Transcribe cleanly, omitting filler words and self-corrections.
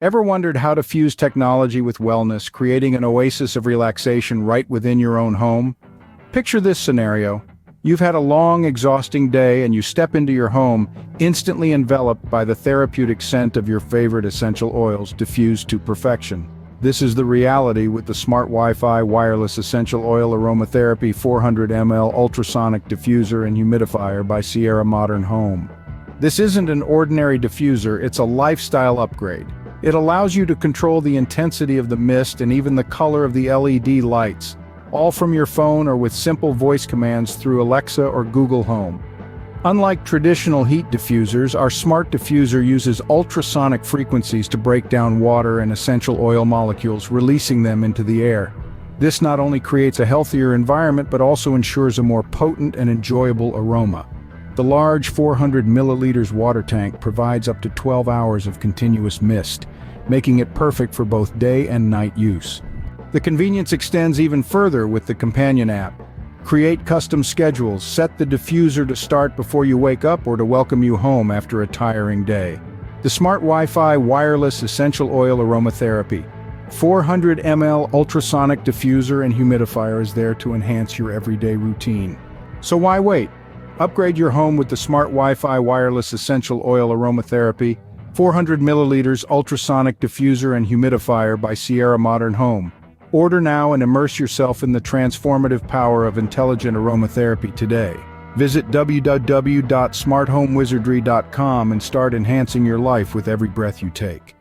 Ever wondered how to fuse technology with wellness, creating an oasis of relaxation right within your own home? Picture this scenario. You've had a long, exhausting day and you step into your home, instantly enveloped by the therapeutic scent of your favorite essential oils diffused to perfection. This is the reality with the Smart Wi-Fi Wireless Essential Oil Aromatherapy 400 ml Ultrasonic Diffuser and Humidifier by Sierra Modern Home. This isn't an ordinary diffuser, it's a lifestyle upgrade. It allows you to control the intensity of the mist and even the color of the LED lights, all from your phone or with simple voice commands through Alexa or Google Home. Unlike traditional heat diffusers, our smart diffuser uses ultrasonic frequencies to break down water and essential oil molecules, releasing them into the air. This not only creates a healthier environment but also ensures a more potent and enjoyable aroma. The large 400 milliliters water tank provides up to 12 hours of continuous mist, making it perfect for both day and night use. The convenience extends even further with the companion app. Create custom schedules, set the diffuser to start before you wake up or to welcome you home after a tiring day. The Smart Wi-Fi Wireless Essential Oil Aromatherapy 400 ml Ultrasonic Diffuser and Humidifier is there to enhance your everyday routine. So why wait? Upgrade your home with the Smart Wi-Fi Wireless Essential Oil Aromatherapy 400 milliliters Ultrasonic Diffuser and Humidifier by Sierra Modern Home. Order now and immerse yourself in the transformative power of intelligent aromatherapy today. Visit www.smarthomewizardry.com and start enhancing your life with every breath you take.